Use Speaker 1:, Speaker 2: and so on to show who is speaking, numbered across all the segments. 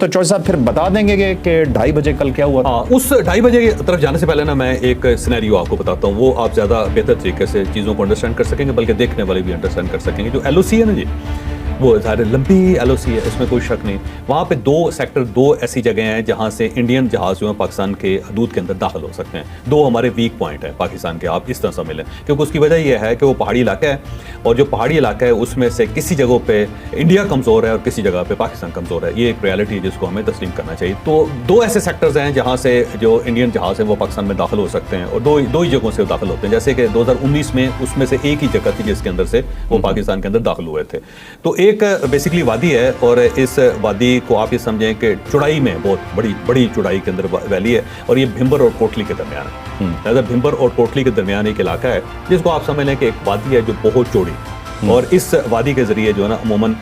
Speaker 1: तो चौधरी साहब फिर बता देंगे कि 2:30 बजे कल क्या हुआ?
Speaker 2: हाँ, उस 2:30 बजे की तरफ जाने से पहले ना मैं एक सिनेरियो आपको बताता हूँ, वो आप ज़्यादा बेहतर तरीके से चीज़ों को अंडरस्टैंड कर सकेंगे, बल्कि देखने वाले भी अंडरस्टैंड कर सकेंगे। जो LOC है ना जी, वो ज़ाहिर लंबी LOC है, इसमें कोई शक नहीं। वहाँ पे दो ऐसी जगह हैं जहाँ से इंडियन जहाज़ जो है पाकिस्तान के हदूद के अंदर दाखिल हो सकते हैं। दो हमारे वीक पॉइंट है पाकिस्तान के, आप इस तरह समझ लें, क्योंकि उसकी वजह यह है कि वो पहाड़ी इलाका है, और जो पहाड़ी इलाका है उसमें से किसी जगहों पे इंडिया कमज़ोर है और किसी जगह पे पाकिस्तान कमज़ोर है। ये एक रियलिटी है जिसको हमें तस्लीम करना चाहिए। तो दो ऐसे सेक्टर्स हैं जहाँ से जो इंडियन जहाज़ है वो पाकिस्तान में दाखिल हो सकते हैं, और दो ही जगहों से दाखिल होते हैं। जैसे कि 2019 में उसमें से एक ही जगह थी जिसके अंदर से वो पाकिस्तान के अंदर दाखिल हुए थे। तो एक बेसिकली वादी है, और इस वादी को आप ये समझें कि चौड़ाई में बहुत बड़ी चौड़ाई के अंदर वैली है, और ये भिंबर और कोटली के दरमियान है। अगर भिंबर और कोटली के दरमियान एक इलाका है जिसको आप समझ लें कि एक वादी है जो बहुत चौड़ी, और इस वादी के जरिए जो है ना अमूमन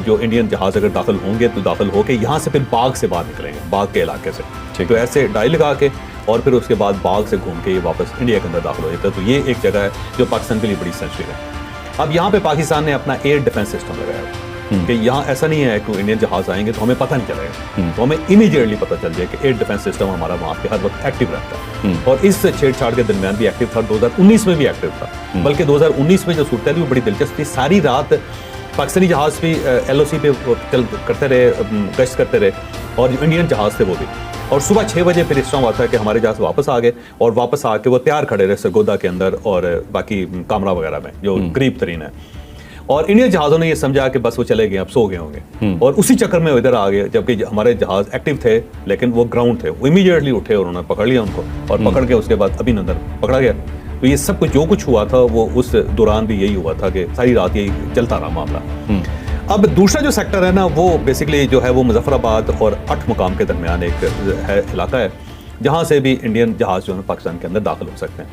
Speaker 2: जो इंडियन जहाज़ अगर दाखिल होंगे तो दाखिल होकर यहाँ से फिर बाग से बाहर निकलेंगे, बाग के इलाके से। तो ऐसे डाई लगा के और फिर उसके बाद बाग से घूम के ये वापस इंडिया के अंदर दाखिल हो जाता है। तो ये एक जगह है जो पाकिस्तान के लिए बड़ी सेंसिटिव है। अब यहाँ पे पाकिस्तान ने अपना एयर डिफेंस सिस्टम लगाया है कि यहाँ ऐसा नहीं है कि इंडियन जहाज़ आएंगे तो हमें पता नहीं चलेगा, तो हमें इमीडिएटली पता चल जाए कि एयर डिफेंस सिस्टम हमारा वहाँ पे हर वक्त एक्टिव रहता है। और इस छेड़छाड़ के दरमियान भी एक्टिव था, 2019 में भी एक्टिव था। बल्कि 2019 में जो सूरत है वो बड़ी दिलचस्प थी। सारी रात पाकिस्तानी जहाज़ भी LOC पे करते रहे, गश्त करते रहे, और जो इंडियन जहाज़ थे वो भी। और सुबह 6 बजे फिर इस तरह हुआ था कि हमारे जहाज़ वापस आ गए, और वापस आके वो तैयार खड़े रहे सरगोदा के अंदर और बाकी कामरा वगैरह में जो करीब तरीन है। और इंडियन जहाज़ों ने ये समझा कि बस वो चले गए, अब सो गए होंगे, और उसी चक्कर में इधर आ गए, जबकि हमारे जहाज़ एक्टिव थे लेकिन वो ग्राउंड थे। वो इमीडिएटली उठे और उन्होंने पकड़ लिया उनको, और पकड़ के उसके बाद अभिनंदन पकड़ा गया। तो ये सब कुछ जो कुछ हुआ था वो उस दौरान भी यही हुआ था कि सारी रात यही चलता रहा मामला। अब दूसरा जो सेक्टर है ना, वो बेसिकली जो है वो मुजफ्फराबाद और 8 मुकाम के दरमियान एक है इलाका है जहाँ से भी इंडियन जहाज़ जो है पाकिस्तान के अंदर दाखिल हो सकते हैं।